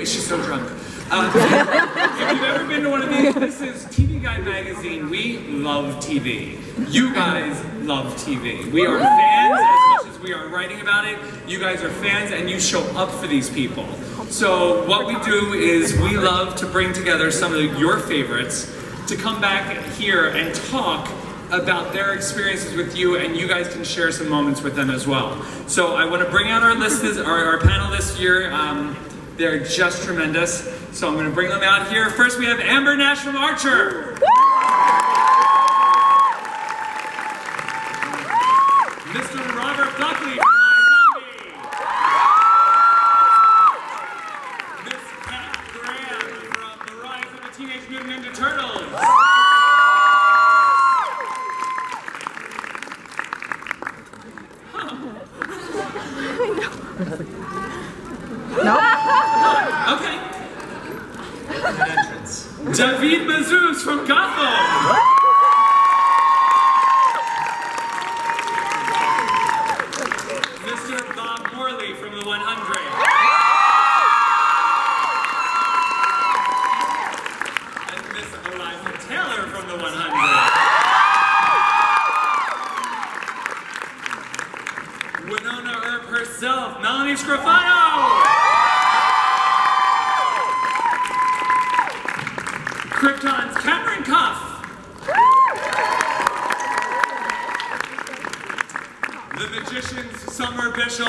she's so drunk. If you've ever been to one of these, this is TV Guide Magazine. We love TV. You guys love TV. We are fans as much as we are writing about it. You guys are fans and you show up for these people. So what we do is we love to bring together some of your favorites to come back here and talk about their experiences with you, and you guys can share some moments with them as well. So I want to bring out our our panelists here. They're just tremendous. So I'm going to bring them out here. First we have Amber Nash from Archer. Mr. Robert Buckley from iZombie. Miss Pat Graham from The Rise of the Teenage Mutant Ninja Turtles. No? Okay. An entrance. David Mazouz from Gotham. Mr. Bob Morley from The 100. And Miss Eliza Taylor from The 100. Winona Earp herself, Melanie Scrofano. Krypton's Cameron Cuff. The Magician's Summer Bishop.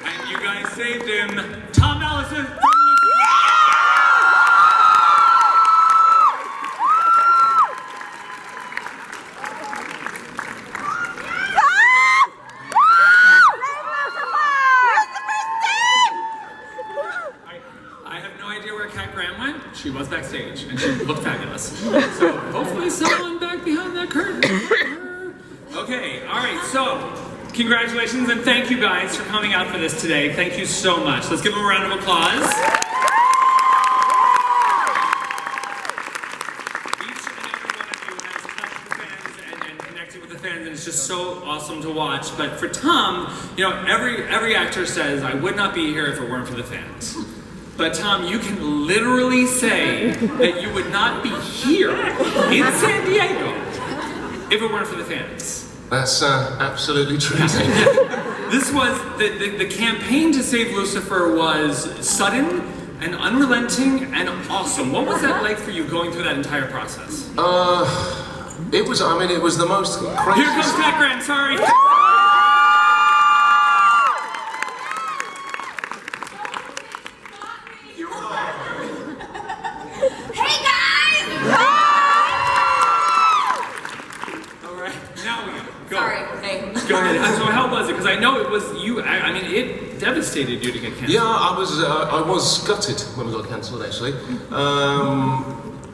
And you guys saved him, Tom Allison from She was backstage, and she looked fabulous. So hopefully someone back behind that curtain. Okay, all right, so congratulations and thank you guys for coming out for this today. Thank you so much. Let's give them a round of applause. Each and every one of you has touched the fans and connected with the fans, and it's just so awesome to watch. But for Tom, you know, every actor says, I would not be here if it weren't for the fans. But Tom, you can literally say that you would not be here in San Diego if it weren't for the fans. That's absolutely true. This was, the campaign to save Lucifer was sudden and unrelenting and awesome. What was that like for you going through that entire process? It was the most crazy... Here comes Pat Grant, sorry. Go ahead. So how was it? Because I know it was you. I mean, it devastated you to get cancelled. Yeah, I was gutted when we got cancelled actually.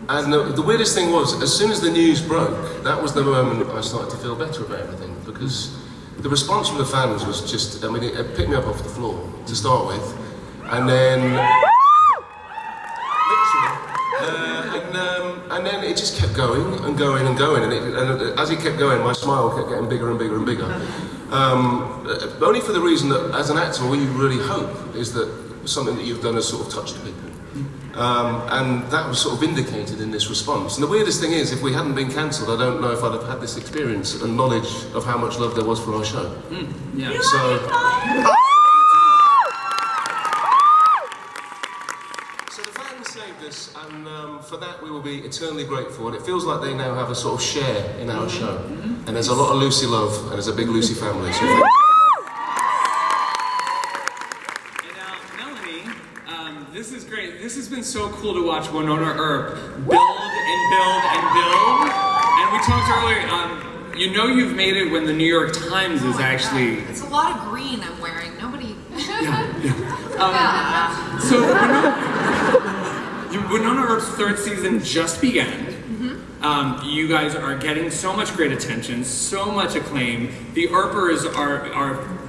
And the weirdest thing was, as soon as the news broke, that was the moment I started to feel better about everything, because the response from the fans was just, I mean, it picked me up off the floor to start with, and then. And then it just kept going and going and going, and as it kept going, my smile kept getting bigger and bigger and bigger. Only for the reason that, as an actor, all you really hope is that something that you've done has sort of touched people. And that was sort of vindicated in this response. And the weirdest thing is, if we hadn't been cancelled, I don't know if I'd have had this experience and knowledge of how much love there was for our show. Yeah. So the fans saved us, and for that we will be eternally grateful. And it feels like they now have a sort of share in our show. And there's a lot of Lucy love, and there's a big Lucy family. So this is great. This has been so cool to watch Winona Earp build and build and build. And we talked earlier, you know you've made it when the New York Times is actually... It's a lot of green I'm wearing. Nobody... So Winona Earp's third season just began. You guys are getting so much great attention, so much acclaim. The Earpers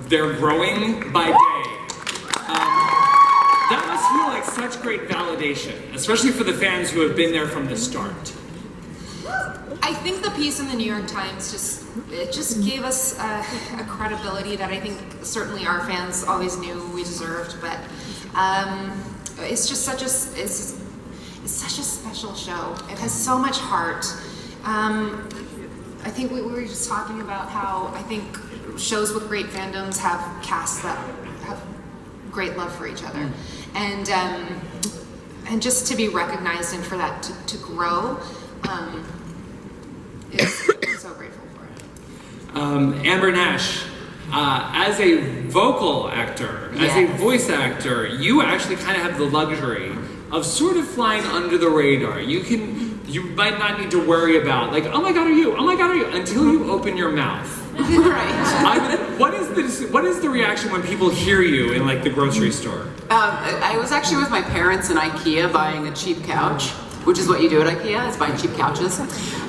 they're growing by day. That must feel like such great validation, especially for the fans who have been there from the start. I think the piece in the New York Times just gave us a credibility that I think certainly our fans always knew we deserved. But it's just such a special show. It has so much heart. I think we were just talking about how I think shows with great fandoms have casts that have great love for each other, and just to be recognized and for that to grow. I'm so grateful for it. Amber Nash, as a vocal actor, as a voice actor, you actually kind of have the luxury of sort of flying under the radar. You might not need to worry about like, oh my God, are you? Oh my God, are you? Until you open your mouth. Right. What is the reaction when people hear you in like the grocery store? I was actually with my parents in IKEA buying a cheap couch, which is what you do at IKEA, is buy cheap couches.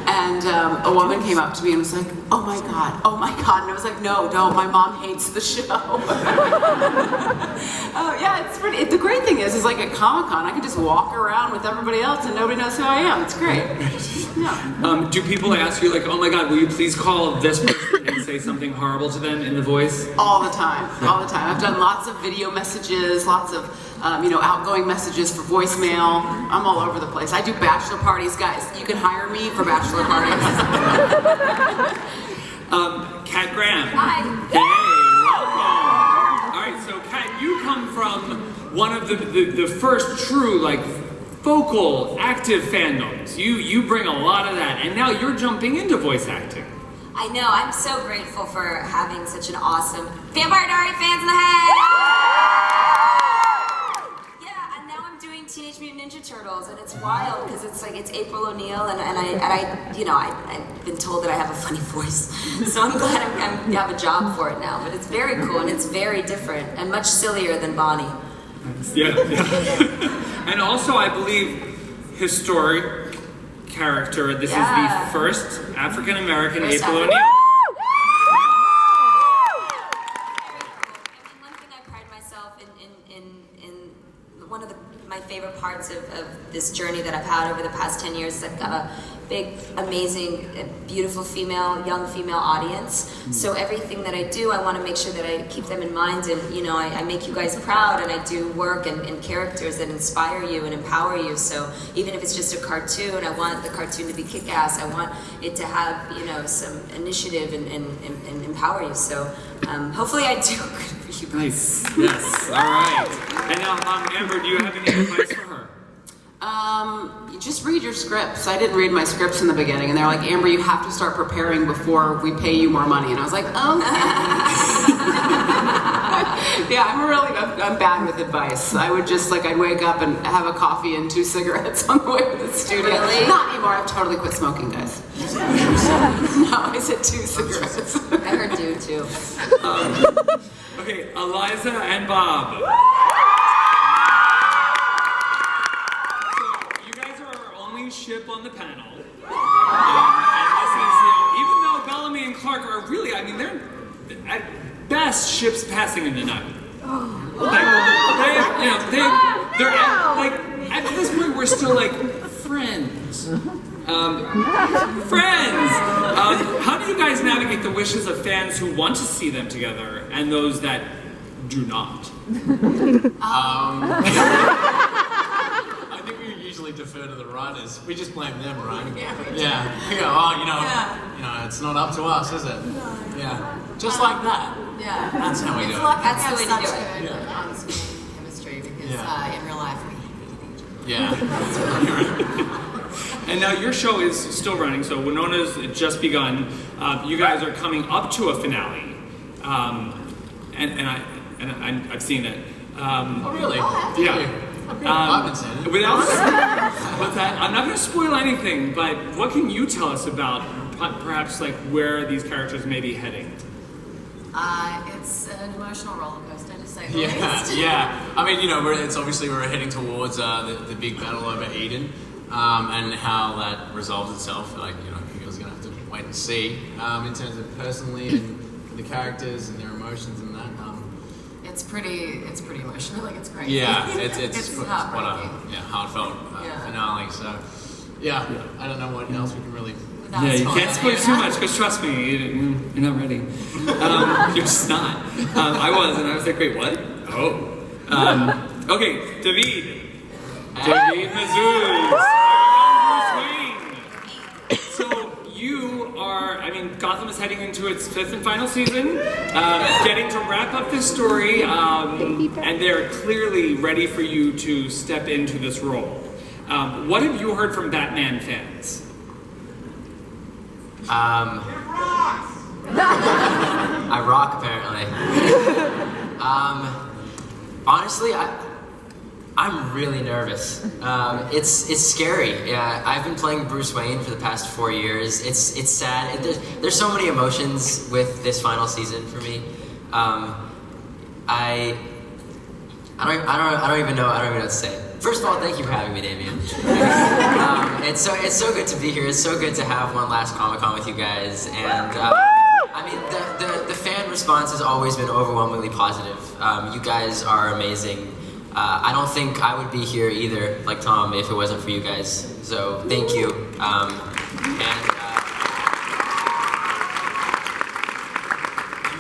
And a woman came up to me and was like, oh my God. And I was like, no, my mom hates the show. Yeah, it's pretty, the great thing is like at Comic-Con, I can just walk around with everybody else and nobody knows who I am. It's great. Yeah. Do people ask you like, oh my God, will you please call this person and say something horrible to them in the voice? All the time. I've done lots of video messages, lots of outgoing messages for voicemail. I'm all over the place. I do bachelor parties, guys. You can hire me for bachelor parties. Kat Graham. Hi. Hey, welcome. All right, so Kat, you come from one of the first true like vocal active fandoms. You bring a lot of that, and now you're jumping into voice acting. I know, I'm so grateful for having such an awesome Vampire Diary fans in the head! Yeah, and now I'm doing Teenage Mutant Ninja Turtles, and it's wild because it's April O'Neil, and I've been told that I have a funny voice, so I'm glad I have a job for it now. But it's very cool and it's very different and much sillier than Bonnie. Yeah. And also, I believe historic character. This is the first African American April O'Neil. One thing I pride myself in one of my favorite parts of this journey that I've had over the past 10 years is I've got a big, amazing, beautiful young female audience. So everything that I do, I want to make sure that I keep them in mind, and I make you guys proud, and I do work and characters that inspire you and empower you. So even if it's just a cartoon, I want the cartoon to be kick-ass. I want it to have some initiative and empower you. So hopefully I do good for you guys. Nice. Yes. All right. And now, Amber, do you have any advice for her? You just read your scripts. I didn't read my scripts in the beginning, and they're like, Amber, you have to start preparing before we pay you more money. And I was like, okay. Yeah, I'm bad with advice. I would just I'd wake up and have a coffee and 2 cigarettes on the way to the studio. Really? Not anymore. I've totally quit smoking, guys. No, I said 2 cigarettes. I heard you too. Okay, Eliza and Bob. Ship on the panel, and this is, even though Bellamy and Clark are really, they're at best ships passing in the night. At this point we're still friends. How do you guys navigate the wishes of fans who want to see them together and those that do not? Defer to the writers. We just blame them, right? Yeah. We go, it's not up to us, is it? Yeah. Just like that. Yeah. That's how we do it. That's the way to do it. On-screen chemistry because in real life we Yeah. And now your show is still running, so Winona's just begun. You guys are coming up to a finale, and I've seen it. Oh really? Yeah. I haven't seen it. What's that? I'm not going to spoil anything, but what can you tell us about perhaps where these characters may be heading? It's an emotional roller coaster to say the least. Yeah. It's obviously we're heading towards the big battle over Eden, and how that resolves itself. You guys are going to have to wait and see in terms of personally and the characters and their emotions and that. It's pretty emotional. It's crazy. Yeah, it's quite heartbreaking. a heartfelt finale. So, I don't know what else we can really Yeah, you can't spoil too much because trust me, you're not ready. You're just not. I was, and I was like, wait, what? Oh. Okay, David. David Mazouz. So you are, I mean, Gotham is heading into its 5th and final season, getting to wrap up this story, and they're clearly ready for you to step into this role. What have you heard from Batman fans? I rock apparently. Honestly, I'm really nervous. It's scary. Yeah, I've been playing Bruce Wayne for the past 4 years. It's sad. There's so many emotions with this final season for me. I don't even know what to say. First of all, thank you for having me, Damien. It's so good to be here. It's so good to have one last Comic-Con with you guys. And I mean, the fan response has always been overwhelmingly positive. You guys are amazing. I don't think I would be here either, like Tom, if it wasn't for you guys. So thank you. I'm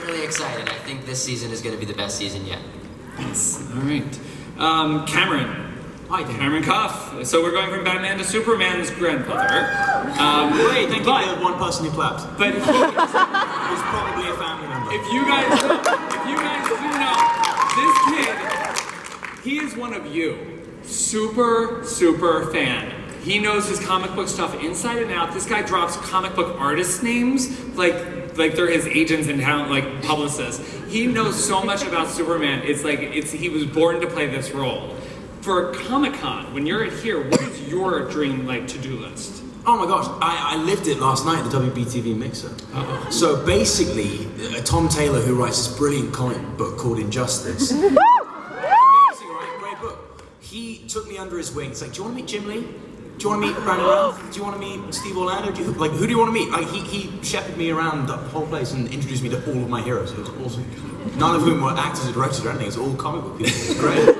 really excited. I think this season is going to be the best season yet. Yes. All right. Cameron. Hi, Dan. Cameron Cuff. So we're going from Batman to Superman's grandfather. Great, thank you to the one person who clapped. But He's probably a family member. if you guys do know, this kid, he is one of you. Super fan. He knows his comic book stuff inside and out. This guy drops comic book artists' names like they're his agents and talent, like publicists. He knows so much about Superman. He was born to play this role. For Comic-Con, when you're here, what is your dream to-do list? Oh my gosh, I lived it last night at the WBTV Mixer. Uh-oh. So basically, Tom Taylor, who writes this brilliant comic book called Injustice, amazing, right? Great book. He took me under his wing. He's like, do you want to meet Jim Lee? Do you want to meet Brandon Routh? Do you want to meet Steve Orlando? Who do you want to meet? He shepherded me around the whole place and introduced me to all of my heroes. It was awesome. None of whom were actors or directors or anything. It's all comic book people. It's great.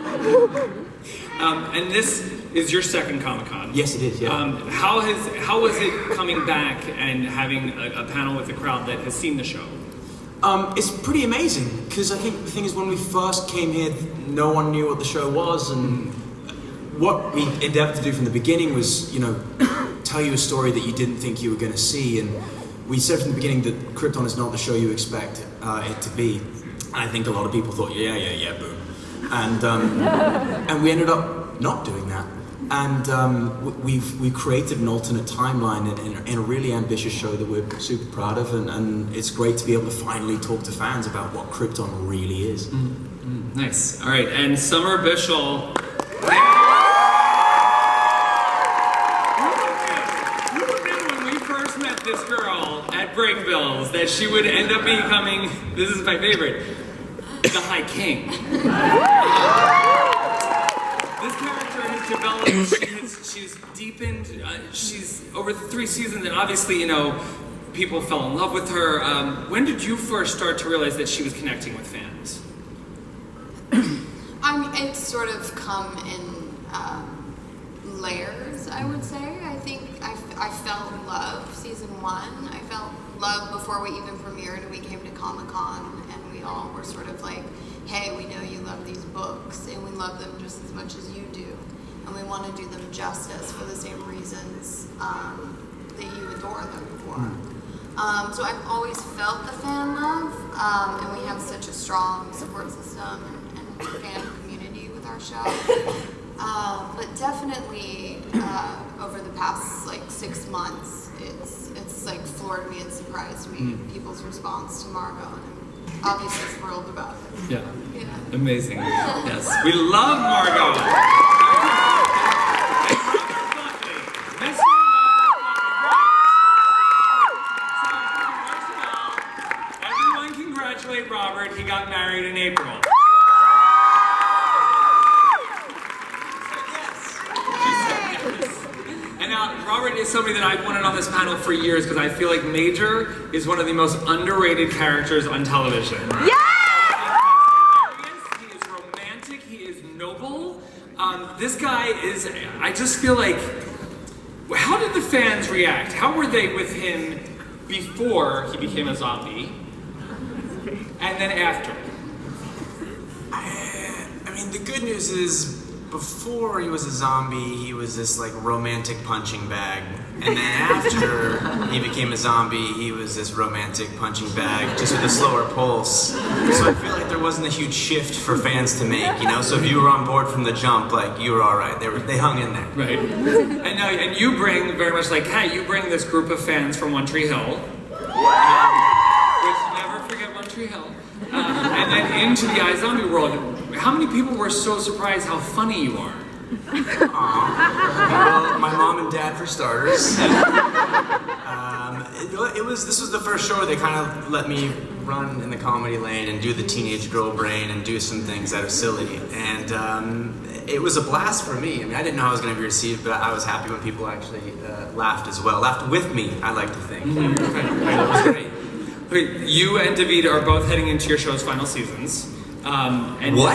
And this is your second Comic-Con. Yes, it is, yeah. How was it coming back and having a panel with a crowd that has seen the show? It's pretty amazing, because I think the thing is, when we first came here, no one knew what the show was, and what we endeavored to do from the beginning was, tell you a story that you didn't think you were going to see, and we said from the beginning that Krypton is not the show you expect it to be. And I think a lot of people thought, yeah, boom. And we ended up not doing that. And we've created an alternate timeline in a really ambitious show that we're super proud of, and it's great to be able to finally talk to fans about what Krypton really is. Nice. All right, and Summer Bishel. Who knew when we first met this girl at Breakbills that she would end up becoming, this is my favorite, the High King? This character has developed, she's deepened, she's over the 3 seasons, and obviously, people fell in love with her. When did you first start to realize that she was connecting with fans? It's sort of come in layers, I would say. I think I felt love season 1. I felt love before we even premiered and we came to Comic-Con, and we all were sort of like, hey, we know you love these books and we love them just as much as you do, and we want to do them justice for the same reasons that you adore them for. So I've always felt the fan love, and we have such a strong support system and fan community with our show. But definitely over the past 6 months, it's floored me and surprised me, people's response to Margot, and I'm obviously thrilled about it. Yeah. Yeah. Amazing. Yes. We love Margot. Everyone congratulate Robert. He got married in April. And now, Robert is somebody that I've wanted on this panel for years because I feel like Major is one of the most underrated characters on television. Yeah! He is romantic, he is noble. This guy is, I just feel like How did the fans react? How were they with him before he became a zombie? And then after? I mean, the good news is, before he was a zombie, he was this like romantic punching bag. And then after he became a zombie, he was this romantic punching bag, just with a slower pulse. So I feel like there wasn't a huge shift for fans to make, you know? So if you were on board from the jump, like, you were all right. They hung in there. Right. And you bring, very much like Kat, you bring this group of fans from One Tree Hill. Which, never forget One Tree Hill. And then into the iZombie world. How many people were so surprised how funny you are? Well, my mom and dad for starters. This was the first show where they kind of let me run in the comedy lane and do the teenage girl brain and do some things that are silly. And it was a blast for me. I mean, I didn't know how I was going to be received, but I was happy when people actually laughed as well. Laughed with me, I like to think. It was great. Okay, you and David are both heading into your show's final seasons. And what?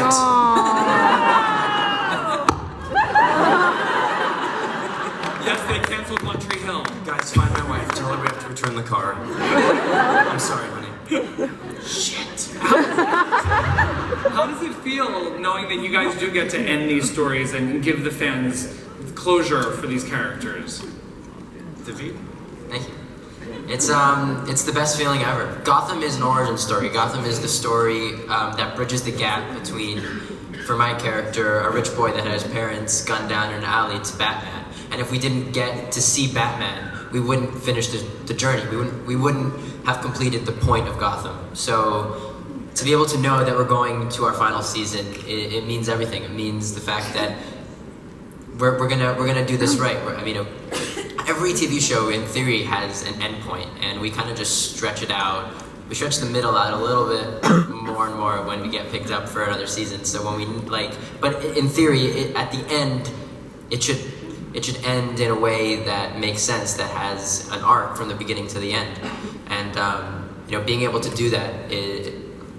Yes, they canceled One Tree Hill. Guys, find my wife. Tell her we have to return the car. I'm sorry, honey. Shit. How does it feel knowing that you guys do get to end these stories and give the fans closure for these characters? David? Thank you. It's the best feeling ever. Gotham is an origin story. Gotham is the story that bridges the gap between, for my character, a rich boy that had his parents gunned down in an alley, to Batman. And if we didn't get to see Batman, we wouldn't finish the journey. We wouldn't have completed the point of Gotham. So to be able to know that we're going to our final season, it means everything. It means the fact that we're gonna do this right. Every TV show in theory has an end point, and we kind of just stretch it out. We stretch the middle out a little bit more and more when we get picked up for another season. So when we but in theory, at the end, it should end in a way that makes sense, that has an arc from the beginning to the end. And being able to do that,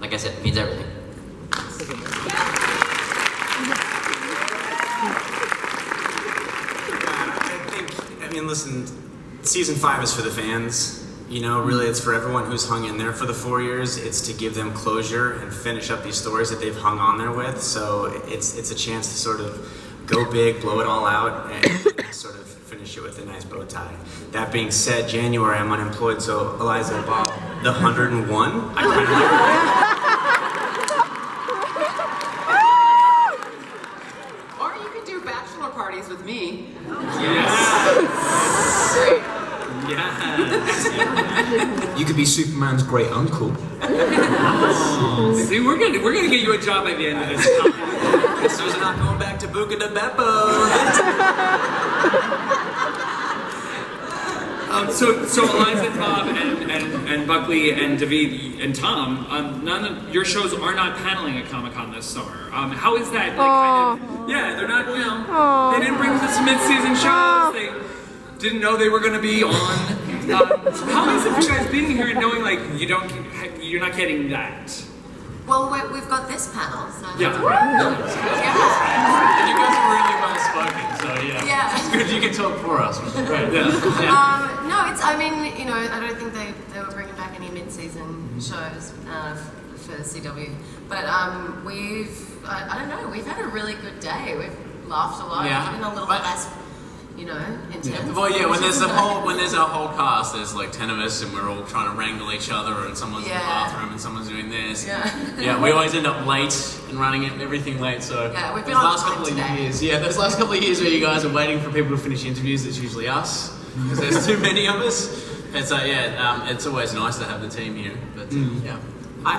like I said, means everything. Listen, season 5 is for the fans. You know, really, it's for everyone who's hung in there for the 4 years. It's to give them closure and finish up these stories that they've hung on there with. So it's a chance to sort of go big, blow it all out, and sort of finish it with a nice bow tie. That being said, January I'm unemployed, so Eliza, Bob, the 101, I kind of like. Or you could do bachelor parties with me. Yes. Great. Yes. You could be Superman's great uncle. See, we're gonna get you a job by the end of this time. So we're not going back to Buca de Beppo. So Eliza and Bob and Buckley and David and Tom, none of your shows are not paneling at Comic-Con this summer. How is that? They're not, they didn't bring us mid-season shows. They didn't know they were going to be on. How is it for you guys being here and knowing you're not getting that? Well, we've got this panel, so... Yeah. And you guys are really well spoken, so yeah. It's good you can talk for us, which is great. Yeah. No, I don't think they were bringing back any mid-season shows for CW. But I don't know, we've had a really good day. We've laughed a lot. Yeah. It's been a little bit less, intense. Yeah. Well, yeah, when there's a whole cast, there's like 10 of us, and we're all trying to wrangle each other, and someone's in the bathroom, and someone's doing this. Yeah. We always end up late and running everything late. So yeah, we've been on time today. Those last couple of years where you guys are waiting for people to finish interviews, it's usually us because there's too many of us. And so it's always nice to have the team here. But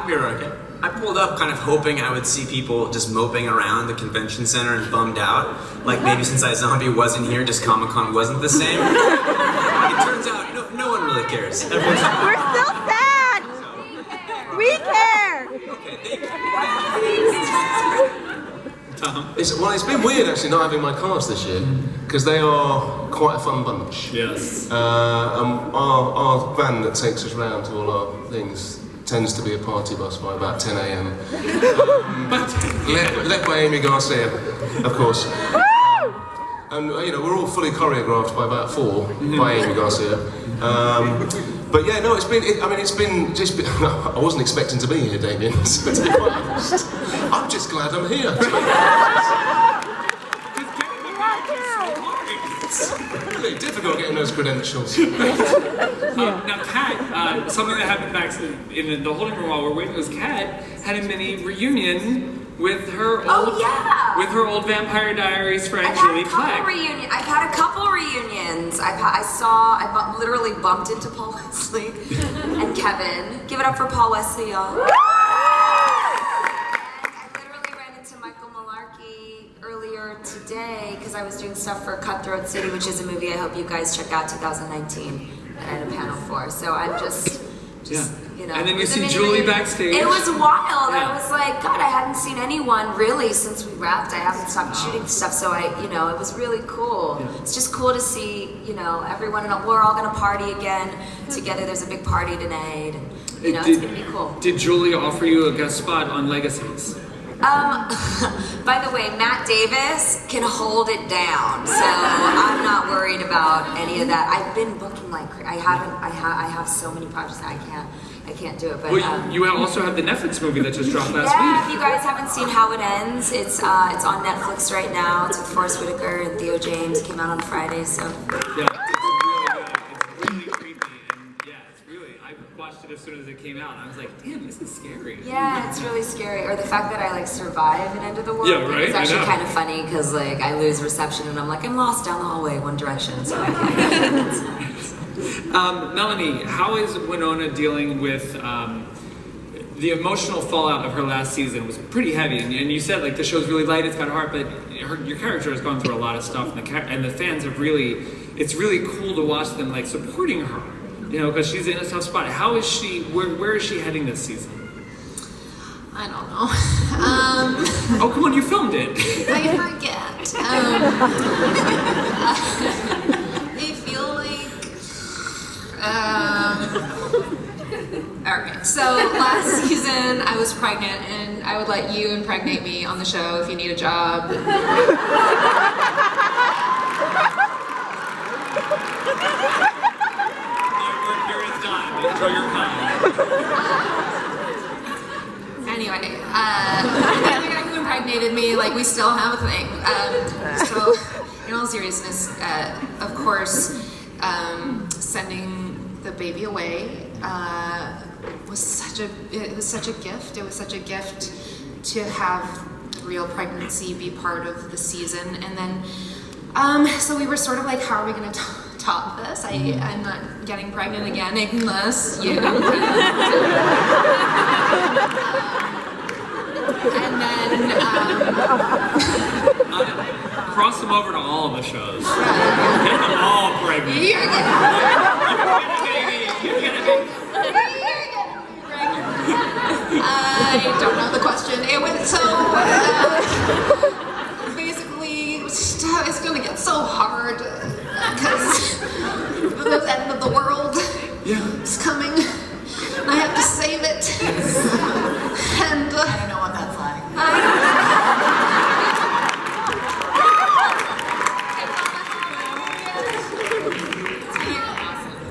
We're okay. I pulled up kind of hoping I would see people just moping around the convention center and bummed out. Like maybe since iZombie wasn't here, just Comic-Con wasn't the same. It turns out, no one really cares. We're still sad! We care! Okay, thank you. It's been weird actually not having my cast this year, because they are quite a fun bunch. Yes. Our van that takes us round to all our things tends to be a party bus by about 10 a.m. Led by Amy Garcia, of course. And we're all fully choreographed by about 4 by Amy Garcia. But yeah, no, it's been I wasn't expecting to be here, Damien, so to be quite honest. I'm just glad I'm here. It's really difficult getting those credentials. Now, Kat, something that happened back in the holding room while we're waiting was Kat had a mini reunion with her old Vampire Diaries friend Julie Plec. I've had a couple reunions. I literally bumped into Paul Wesley and Kevin. Give it up for Paul Wesley, y'all. And I literally ran into Michael Malarkey earlier today because I was doing stuff for Cutthroat City, which is a movie I hope you guys check out, 2019, that I had a panel for. So I'm just And then you see Julie backstage. It was wild. I was like, God, I hadn't seen anyone really since we wrapped. I haven't stopped shooting stuff, so it was really cool. Yeah. It's just cool to see, everyone. We're all gonna party again together. There's a big party tonight. It's gonna be cool. Did Julie offer you a guest spot on Legacies? By the way, Matt Davis can hold it down, so I'm not worried about any of that. I've been booking I have so many projects that I can't do it. But you also have the Netflix movie that just dropped last week. Yeah, if you guys haven't seen How It Ends, it's on Netflix right now. It's with Forrest Whitaker and Theo James. It came out on Friday, so. Yeah, it's really good. It's really creepy, and I watched it as soon as it came out, and I was like, damn, this is scary. Yeah, it's really scary. Or the fact that I survive an end of the world. Yeah, right. It's actually kind of funny because I lose reception and I'm lost down the hallway one direction. So Melanie, how is Winona dealing with the emotional fallout of her last season? Was pretty heavy, and you said the show's really light, it's got a heart, but your character has gone through a lot of stuff, and the fans have it's really cool to watch them supporting her, because she's in a tough spot. How is she? Where is she heading this season? I don't know. Oh, come on, you filmed it. I forget. I feel okay, so last season I was pregnant and I would let you impregnate me on the show if you need a job. You're done. Enjoy your time. Anyway, the guy who impregnated me, we still have a thing. So, in all seriousness, of course, sending the baby away was such a gift. It was such a gift to have real pregnancy be part of the season, and then so we were sort of how are we going to top this? I'm not getting pregnant again unless you. And then cross them over to all of the shows. Get them all pregnant. You're getting I don't know the question. It was so basically it's going to get so hard because the end of the world is coming. I have to save it. And I don't know what that's like.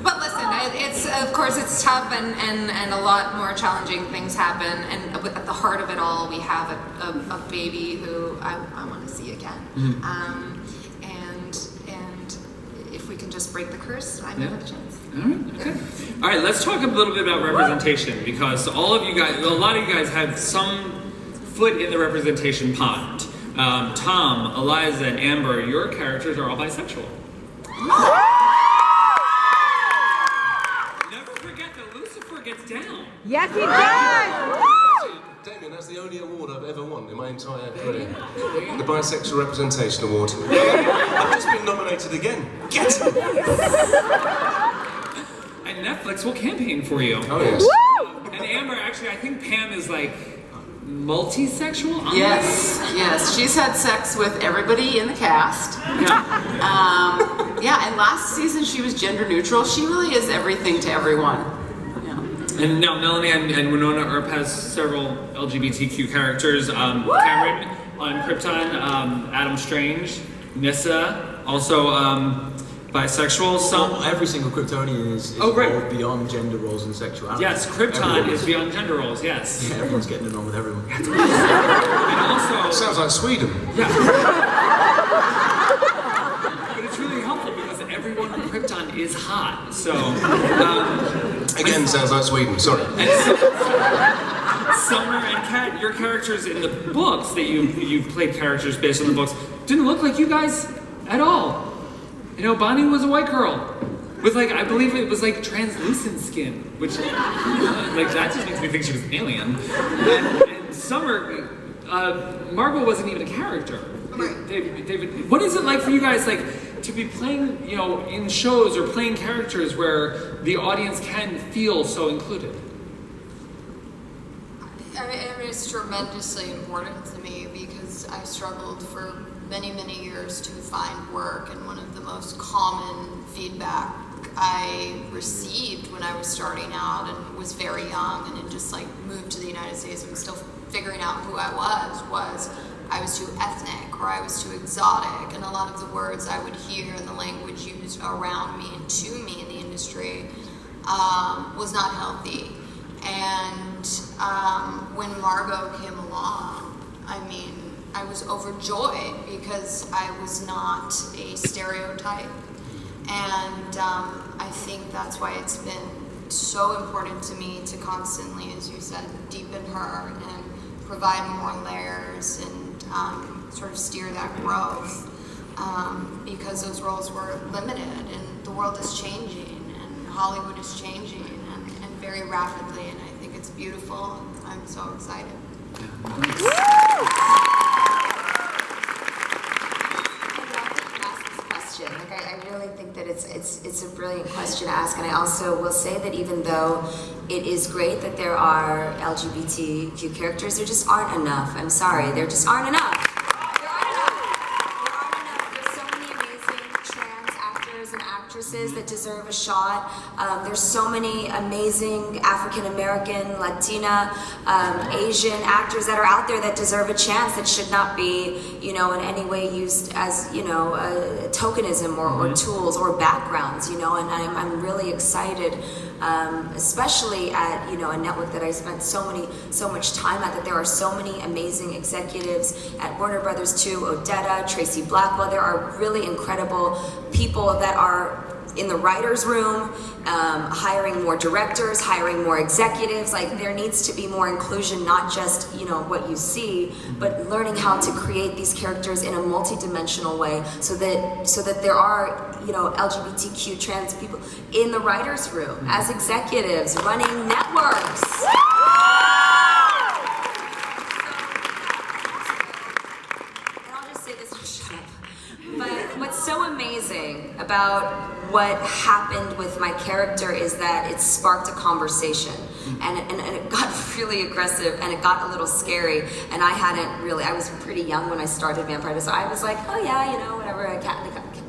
But listen, of course it's tough and a lot more challenging things happen, and at the heart of it all we have a baby who I want to see again. And if we can just break the curse, I may have a chance. All right, let's talk a little bit about representation, because a lot of you guys have some foot in the representation pond. Tom, Eliza, and Amber, your characters are all bisexual. Never forget that Lucifer gets down. Yes, he does. Damien, that's the only award I've ever won in my entire career. The Bisexual Representation Award. I've just been nominated again. Get it! And Netflix will campaign for you. Oh, yes. And Amber, actually, I think Pam is multi-sexual? Yes. She's had sex with everybody in the cast. And last season she was gender neutral. She really is everything to everyone. And now Melanie and Winona Earp has several LGBTQ characters. Cameron on Krypton, Adam Strange, Nissa, also bisexual. Some Well, every single Kryptonian is Oh, great. evolved beyond gender roles and sexuality. yes, Krypton Everyone is beyond gender roles. Yes, Yeah, everyone's getting along with everyone. and also Sounds like Sweden. yeah. But it's really helpful because everyone on Krypton is hot. So Again, sounds like Sweden. Sorry. Summer and Kat, your characters in the books that you played characters based on the books didn't look like you guys at all. You know, Bonnie was a white girl with like, I believe it was like translucent skin, which like that just makes me think she was an alien. And Summer, Margot wasn't even a character. David, what is it like for you guys like to be playing, you know, in shows or playing characters where the audience can feel so included? I mean, it's tremendously important to me because I struggled for many, many years to find work, and one of the most common feedback I received when I was starting out and was very young and had just like moved to the United States and was still figuring out who I was I was too ethnic or I was too exotic, and a lot of the words I would hear and the language used around me and to me in the industry was not healthy. And when Margot came along, I mean, I was overjoyed because I was not a stereotype. And I think that's why it's been so important to me to constantly, as you said, deepen her and provide more layers and sort of steer that growth because those roles were limited and the world is changing and Hollywood is changing and very rapidly, and I think it's beautiful. I'm so excited. Like I really think that it's a brilliant question to ask, and I also will say that even though it is great that there are LGBTQ characters, there just aren't enough. I'm sorry, there just aren't enough. There aren't enough. There's so many amazing trans actors and actresses that deserve a shot. There's so many amazing African American, Latina, Asian actors that are out there that deserve a chance, that should not be, you know, in any way used as, you know, tokenism or tools or backgrounds, you know, and I'm really excited, especially at, you know, a network that I spent so much time at, that there are so many amazing executives at Warner Brothers too, Odetta, Tracy Blackwell. There are really incredible people that are in the writer's room, hiring more directors, hiring more executives. Like, there needs to be more inclusion, not just, you know, what you see, but learning how to create these characters in a multi-dimensional way so that there are, you know, LGBTQ trans people in the writer's room as executives running networks. And I'll just say this, shut up. But what's so amazing about what happened with my character is that it sparked a conversation, and it got really aggressive, and it got a little scary, and I was pretty young when I started Vampire, so I was like, oh yeah, you know, whatever,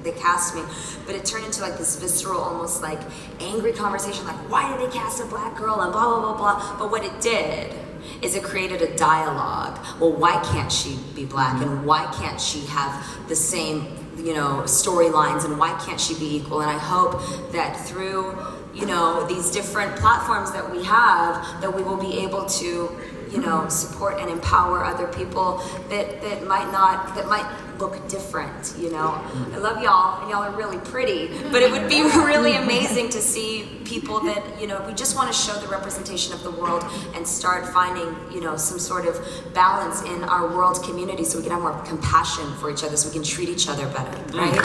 they cast me, but it turned into like this visceral, almost like angry conversation, like, why did they cast a black girl, and blah, blah, blah, blah. But what it did is it created a dialogue. Well, why can't she be black, and why can't she have the same, you know, storylines, and why can't she be equal? And I hope that through, you know, these different platforms that we have, that we will be able to, you know, support and empower other people that might look different, you know. I love y'all, and y'all are really pretty, but it would be really amazing to see people that, you know, we just want to show the representation of the world and start finding, you know, some sort of balance in our world community so we can have more compassion for each other, so we can treat each other better, right?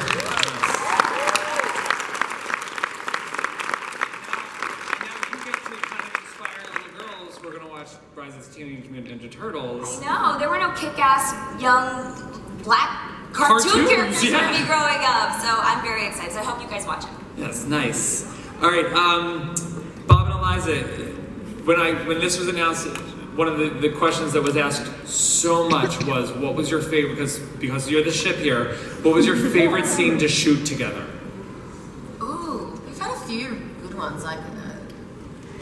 Teenage Mutant Ninja Turtles. No, there were no kick-ass young black cartoon characters for me growing up, so I'm very excited. So I hope you guys watch it. Yes, nice. All right, Bob and Eliza, when this was announced, one of the questions that was asked so much was, what was your favorite, because you're the ship here, what was your favorite scene to shoot together? Ooh, we've had a few good ones. Like,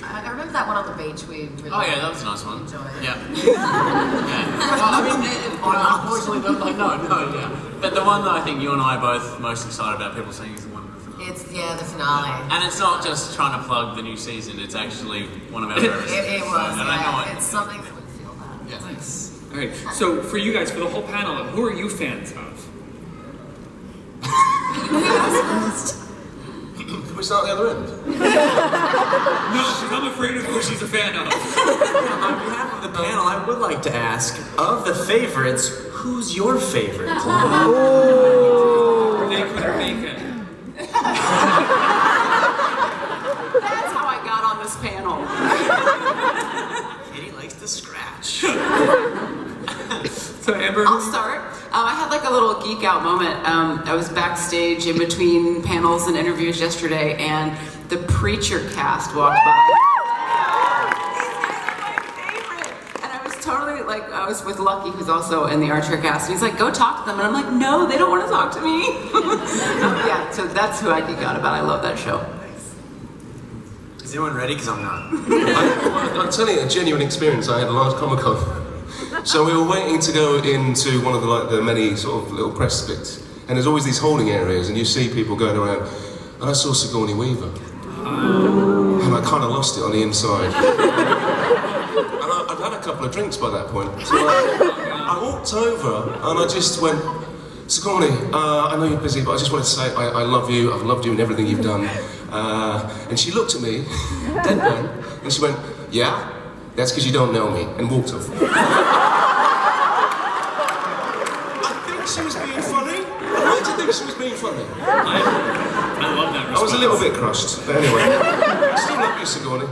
I remember that one on the beach we really Oh yeah, that was a nice one. enjoyed. Yeah. Yeah. Well, I mean, unfortunately, yeah. But the one that I think you and I are both most excited about, people saying is the one. It's the finale. And it's not just trying to plug the new season, it's actually one of our favorites. It was, And I know It's something that would feel that. Yeah, thanks. All right. So for you guys, for the whole panel, who are you fans of? Can we start at the other end? No, because I'm afraid of who she's a fan of. On behalf of the panel, I would like to ask, of the favorites, who's your favorite? They couldn't make it. That's how I got on this panel. Katie likes to scratch. So Amber, I'll start. I had like a little geek out moment. I was backstage in between panels and interviews yesterday, and the Preacher cast walked by. And I was totally like, I was with Lucky, who's also in the Archer cast, and he's like, go talk to them. And I'm like, no, they don't want to talk to me. Yeah, so that's who I geek out about. I love that show. Is anyone ready? Because I'm not. I'm telling you a genuine experience I had last Comic-Con. So we were waiting to go into one of the many sort of little press bits, and there's always these holding areas, and you see people going around, and I saw Sigourney Weaver, and I kind of lost it on the inside. And I'd had a couple of drinks by that point, so I walked over, and I just went, Sigourney, I know you're busy, but I just wanted to say I love you, I've loved you and everything you've done. And she looked at me, deadpan, and she went, yeah? That's because you don't know me, and walked off. I think she was being funny. Why do you think she was being funny? I love that response. I was a little bit crushed, but anyway. Still love you, Sigourney.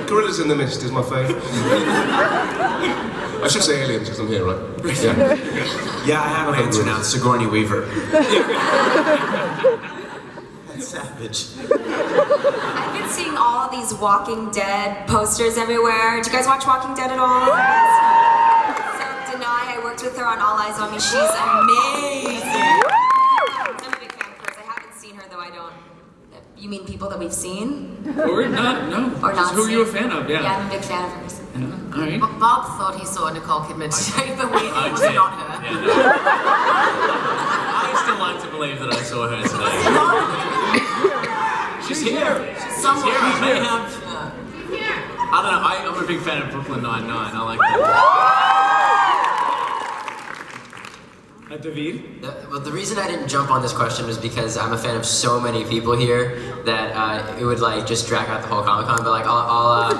Gorillas in the Mist is my favourite. I should say aliens because I'm here, right? Yeah. Yeah, I have an answer now. Sigourney Weaver. That's savage. I've been seeing all these Walking Dead posters everywhere. Do you guys watch Walking Dead at all? So Denai, I worked with her on All Eyes on Me. She's amazing. I'm a big fan of hers. I haven't seen her though. I don't. You mean people that we've seen? Or not? No. Or not? Who are you a seen? fan of? Yeah, I'm a big fan of hers. Yeah. All right. Bob thought he saw Nicole Kidman today, but it was did. not her. Yeah, no. I still like to believe that I saw her today. She's here. She's She's somewhere. here. I may have. I don't know. I'm a big fan of Brooklyn Nine-Nine. I like that. David? Well, the reason I didn't jump on this question was because I'm a fan of so many people here that it would like just drag out the whole Comic Con. But like I'll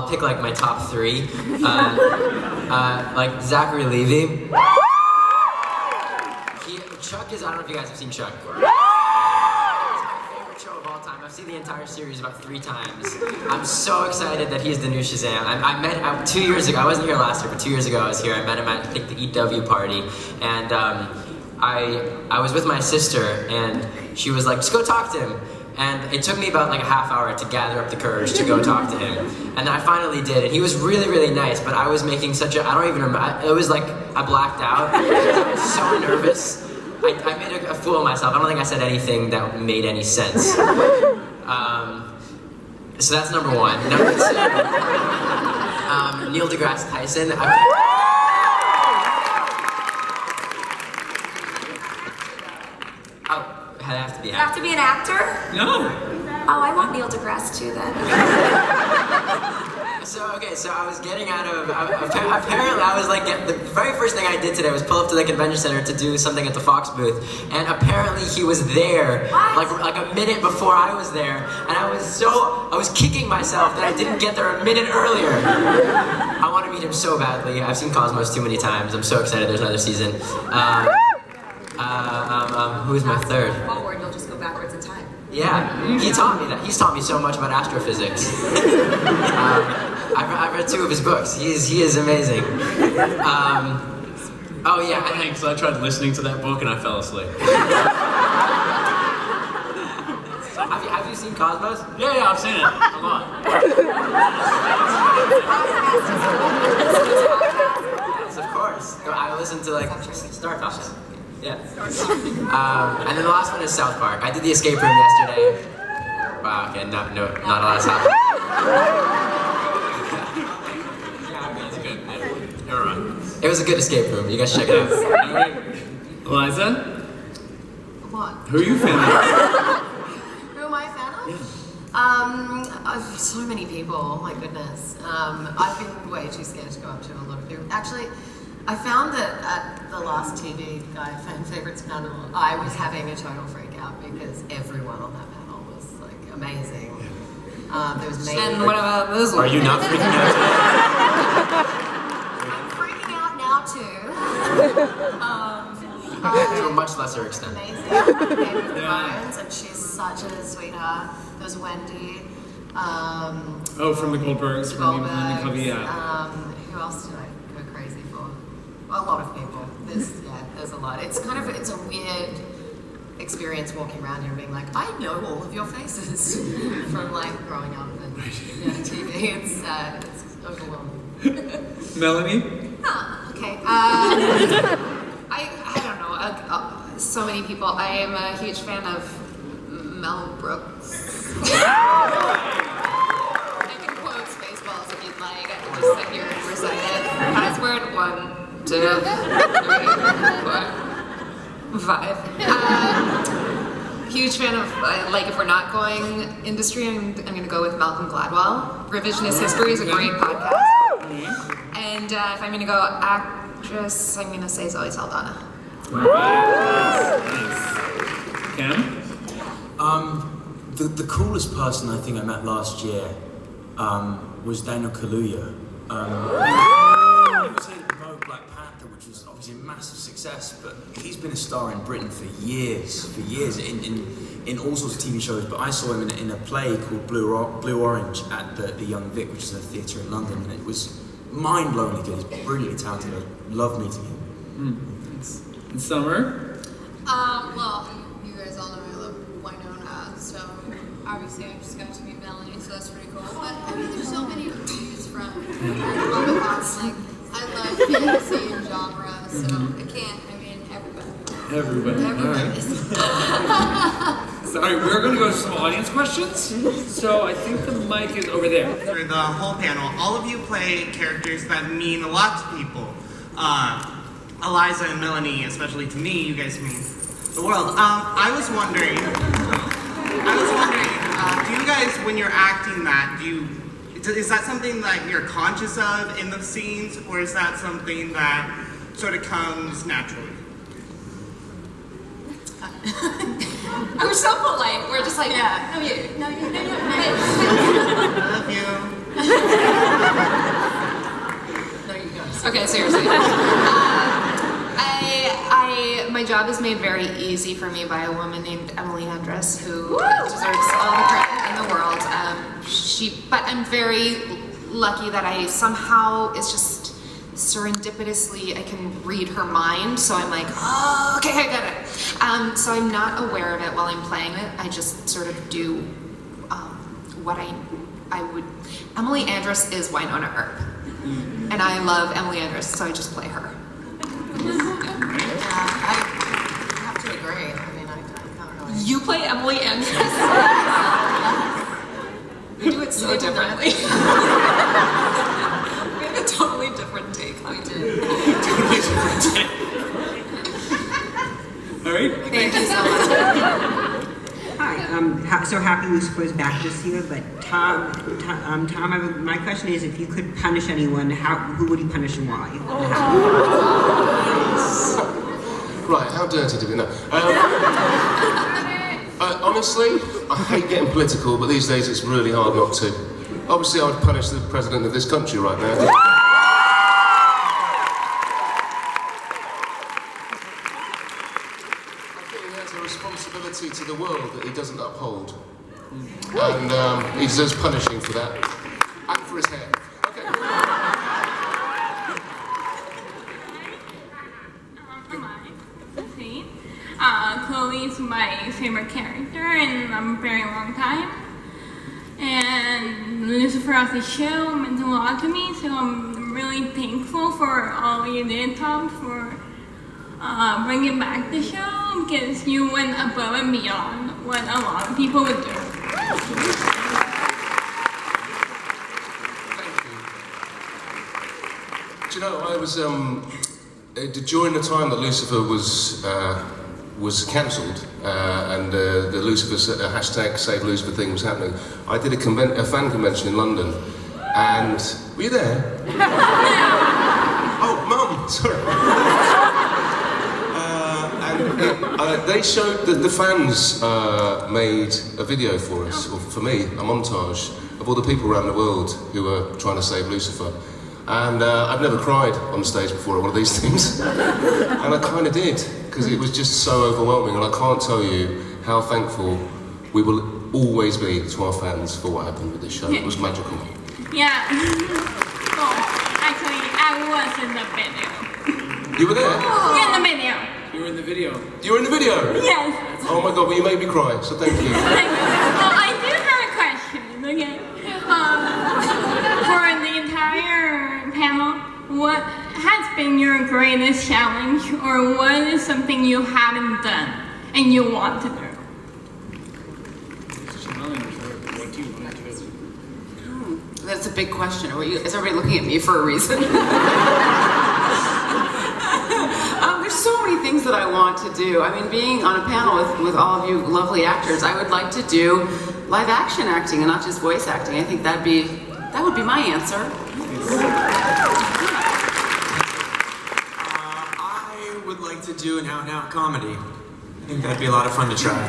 pick like my top three. Like Zachary Levi. Chuck is, I don't know if you guys have seen Chuck. It's my favorite show of all time. I've seen the entire series about 3 times. I'm so excited that he's the new Shazam. I met 2 years ago, I wasn't here last year, but 2 years ago I was here. I met him at, I think, the EW party. And I was with my sister, and she was like, just go talk to him. And it took me about like a half hour to gather up the courage to go talk to him. And then I finally did, and he was really, really nice, but I was making such a, I don't even remember, it was like, I blacked out. I was so nervous. I made a fool of myself. I don't think I said anything that made any sense. So that's number 1. Number 2, Neil deGrasse Tyson. I have to be You have to be an actor? No. Oh, I want Neil deGrasse too then. So I was getting out of, apparently I was like, the very first thing I did today was pull up to the convention center to do something at the Fox booth, and apparently he was there, like a minute before I was there, and I was kicking myself that I didn't get there a minute earlier. I want to meet him so badly. I've seen Cosmos too many times. I'm so excited there's another season. Who's my third? Forward, you'll just go backwards in time. Yeah, he taught me that. He's taught me so much about astrophysics. I've read 2 of his books. He is amazing. Oh yeah, Thanks. I tried listening to that book and I fell asleep. have you seen Cosmos? Yeah, I've seen it a lot. Yes, of course. I listen to like Star Talks. Yeah. And then the last one is South Park. I did the escape room yesterday. Wow. Okay. Not a lot's happened. That's good. You're right. It was a good escape room. You guys check it out. Alright. Eliza, What? who are you a fan of? Who am I a fan of? I've so many people. Oh my goodness. I've been way too scared to go up to a lot of people. Actually, I found that at the last TV Guide Fan Favorites panel, I was having a total freak out because everyone on that panel was like amazing. There was me. And what about Muslim? Are you not freaking out? I'm freaking out now too. To a much lesser extent. Amazing. Amy Ryan's, and she's such a sweetheart. There was Wendy. Oh, from the Goldbergs, from the Millennium Club, yeah. Who else did I go crazy for? A lot of people. There's a lot. It's a weird experience walking around here and being like, I know all of your faces from like growing up and TV. It's overwhelming. Melanie? Oh, okay. I don't know. So many people. I am a huge fan of Mel Brooks. I can quote Spaceballs if you'd like. I can just sit here and recite it. Password 1, 2, 3, 4, 5. Huge fan of, like, if we're not going industry, I'm going to go with Malcolm Gladwell. Revisionist History is a great podcast. And if I'm going to go actress, I'm going to say Zoe Saldana. Nice. Cam? The coolest person I think I met last year was Daniel Kaluuya. He was here to promote Black Panther, which was obviously a massive success, but he's been a star in Britain for years, in all sorts of TV shows. But I saw him in a play called Blue Orange at the Young Vic, which is a theatre in London, and it was mind-blowingly good. He's brilliantly talented. I love meeting him. In Summer? Well, you guys all know I love Winona, so obviously I just got to meet Melanie, so that's pretty cool. But I mean, there's so many to choose from. Like, I love fantasy and genre, so I can't. I mean, everybody. Everybody. So, all right, we're going to go to some audience questions. So I think the mic is over there. For the whole panel, all of you play characters that mean a lot to people. Eliza and Melanie, especially to me, you guys mean the world. I was wondering, do you guys, when you're acting that, is that something that you're conscious of in the scenes, or is that something that sort of comes naturally? We're so polite. We're just like, yeah. No, you. Love you. No, you don't. Okay, seriously. My job is made very easy for me by a woman named Emily Andress, who deserves all the credit in the world. But I'm very lucky that I somehow, it's just serendipitously, I can read her mind. So I'm like, oh, okay, I got it. So I'm not aware of it while I'm playing it. I just sort of do what I would. Emily Andress is Winona Earp, and I love Emily Andress, so I just play her. I have to agree. I mean, I don't know. You play Emily Andress. We do it so differently. We have a totally different take. We do. Totally different take. All right. Thank you so much. Hi, so happy Lucifer is back this year, but Tom, my question is, if you could punish anyone, who would you punish and why? Right, how dirty do we know? Honestly, I hate getting political, but these days it's really hard not to. Obviously, I would punish the president of this country right now. I think he has a responsibility to the world that he doesn't uphold. And he deserves punishing for that. And for his hair. Okay. Chloe is my favorite character in a very long time. And Lucifer as a show meant a lot to me, so I'm really thankful for all you did, Tom, for bringing back the show, because you went above and beyond what a lot of people would do. Do you know, I was during the time that Lucifer was cancelled, and the Lucifer hashtag Save Lucifer thing was happening. I did a fan convention in London, and were you there? Oh, Mum, sorry. They showed that the fans made a video for us, or for me, a montage of all the people around the world who were trying to save Lucifer. And I've never cried on stage before at one of these things. And I kind of did, because it was just so overwhelming, and I can't tell you how thankful we will always be to our fans for what happened with this show. It was magical. Yeah. Oh, actually, I was in the video. You were there? In the video. You were in the video. You were in the video? Yes. Oh my god, well you made me cry, so thank you. Thank you. So I do have a question, okay? For the entire panel, what has been your greatest challenge, or what is something you haven't done and you want to do? That's a big question. Is everybody looking at me for a reason? There's so many things that I want to do. I mean, being on a panel with all of you lovely actors, I would like to do live action acting and not just voice acting. I think that would be my answer. I would like to do an out-and-out comedy. I think that'd be a lot of fun to try.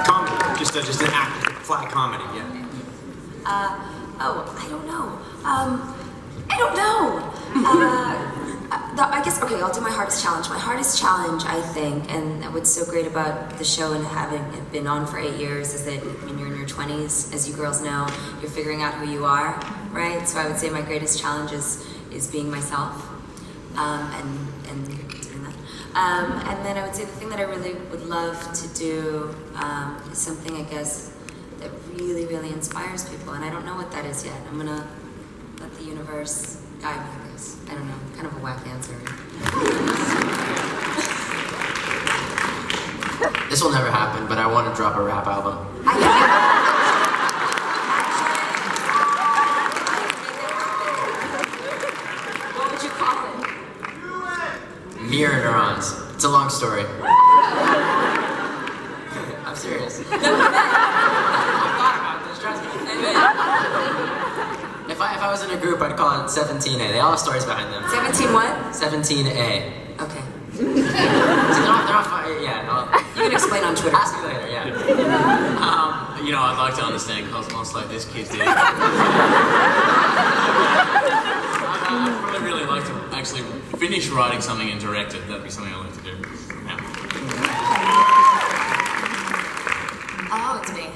Comedy, just an act, flat comedy, yeah. I don't know. I guess, okay, I'll do my hardest challenge. My hardest challenge, I think, and what's so great about the show and having it been on for 8 years, is that when you're in your 20s, as you girls know, you're figuring out who you are, right? So I would say my greatest challenge is being myself, and doing that. And then I would say the thing that I really would love to do is something, I guess, that really, really inspires people, and I don't know what that is yet. I'm gonna let the universe guide me, I guess. I don't know, kind of a whack answer. This will never happen, but I want to drop a rap album. What would you call it? Mirror neurons. It's a long story. I'm serious. If I was in a group, I'd call it 17A. They all have stories behind them. 17 what? 17A. Okay. So they're not fun. Yeah. You can explain on Twitter. Ask me later. Yeah. You know, I'd like to understand cosmos like this kid did. I'd probably really like to actually finish writing something and direct it. That'd be something I'd like to do. Yeah. Oh, it's me.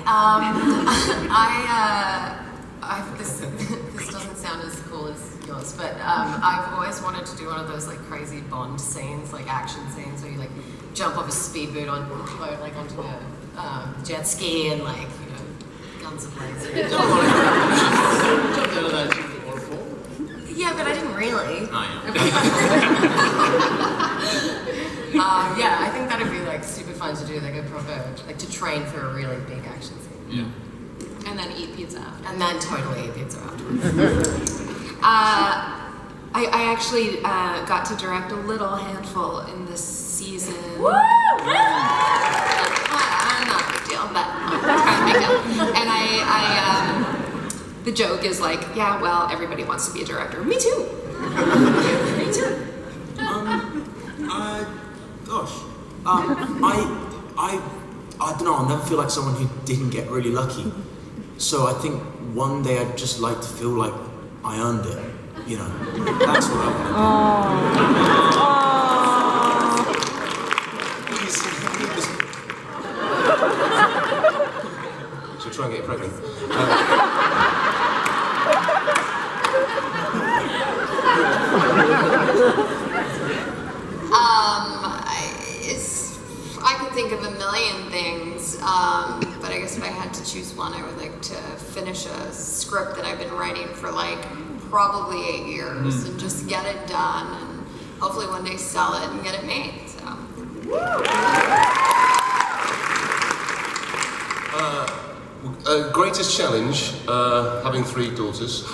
This doesn't sound as cool as yours, but I've always wanted to do one of those like crazy Bond scenes, like action scenes, where you like jump off a speedboat onto a jet ski and like guns blazing. Jumped out of that waterfall. Yeah, but I didn't really. Oh, Yeah, I think that'd be like super fun to do, like a proper, like to train for a really big action scene. Yeah. And then eat pizza after. And then totally eat pizza afterwards. I actually got to direct a little handful in this season. Woo! Not a big deal, but kind of big deal. And the joke is like, yeah, well, everybody wants to be a director. Me too. Me too. I don't know, I'll never feel like someone who didn't get really lucky. So I think one day I'd just like to feel like I earned it, you know. That's what I want. She'll try and get you pregnant. I could think of a million things, but I guess if I had to choose one, I would like to finish a script that I've been writing for like probably 8 years and just get it done and hopefully one day sell it and get it made. So. Greatest challenge, having 3 daughters.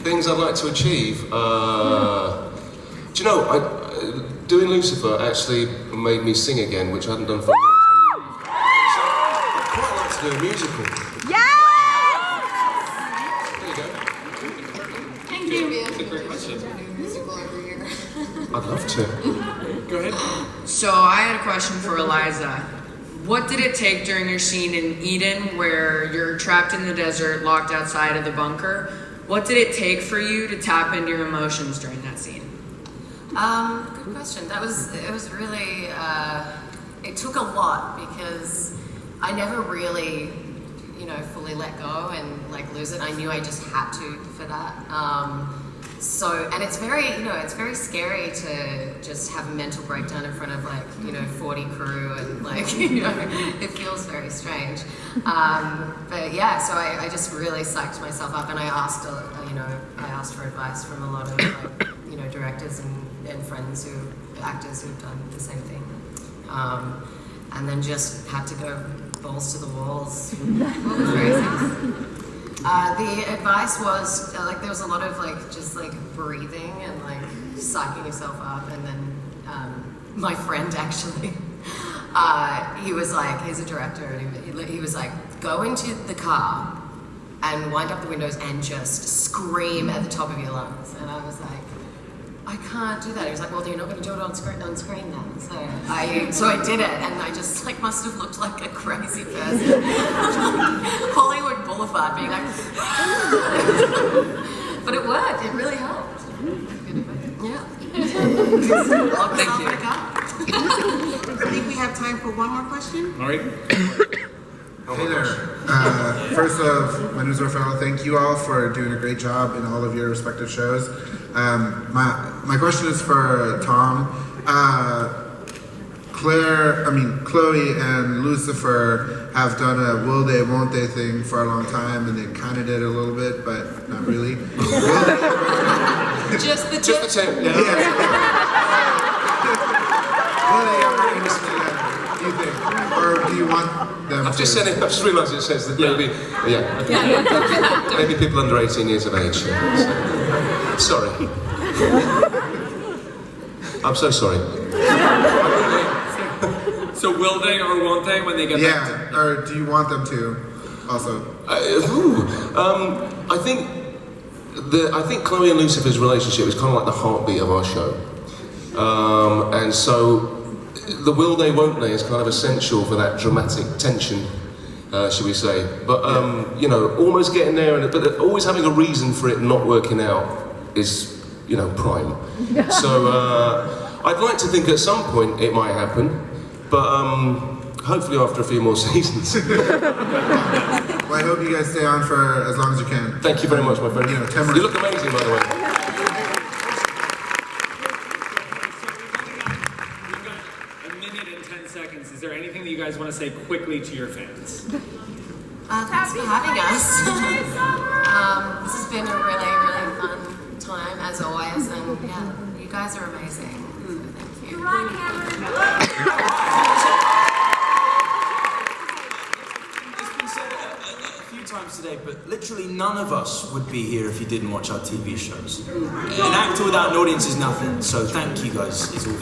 Things I'd like to achieve. Do you know, doing Lucifer actually made me sing again, which I hadn't done for a long time. So I'd quite like to do a musical. There you go. Thank you. That's a great question. Musical every year. I'd love to. Go ahead. So I had a question for Eliza. What did it take during your scene in Eden where you're trapped in the desert, locked outside of the bunker? What did it take for you to tap into your emotions during that scene? Good question. It was really, it took a lot because I never really, fully let go and like lose it. I knew I just had to for that. And it's very, it's very scary to just have a mental breakdown in front of 40 crew and it feels very strange. But yeah, so I just really psyched myself up and I asked for advice from a lot of directors and friends actors who've done the same thing. And then just had to go balls to the walls. It was crazy. The advice was there was a lot of breathing and psyching yourself up, and then my friend actually he was he's a director and he was go into the car and wind up the windows and just scream at the top of your lungs, and I was like, I can't do that. He was like, well, you're not going to do it on screen then. So I did it, and I just must have looked like a crazy person. Hollywood Boulevard being like, but it worked. It really helped. Yeah. Thank you. I think we have time for one more question. All right. Hey there. First off, my name is Rafael. Thank you all for doing a great job in all of your respective shows. My question is for Tom. Chloe and Lucifer have done a will they, won't they thing for a long time, and they kind of did a little bit, but not really. Just the tip. Yeah. Will they ever do you think? Or do you want them I've just realised it says that maybe, maybe people under 18 years of age. Sorry. I'm so sorry. So will they or won't they when they get back to... Yeah, or do you want them to also? I think Chloe and Lucifer's relationship is kind of like the heartbeat of our show. And so the will they, won't they is kind of essential for that dramatic tension, should we say. But, almost getting there, but always having a reason for it not working out is, prime. So I'd like to think at some point it might happen, but hopefully after a few more seasons. Well, I hope you guys stay on for as long as you can. Thank you very much, my friend. You look amazing, by the way. Is there anything that you guys want to say quickly to your fans? Thanks for having us. This has been a really, really fun time as always, and yeah, you guys are amazing. So thank you. It's been said a few times today, but literally none of us would be here if you didn't watch our TV shows. An actor without an audience is nothing, so thank you guys. It's all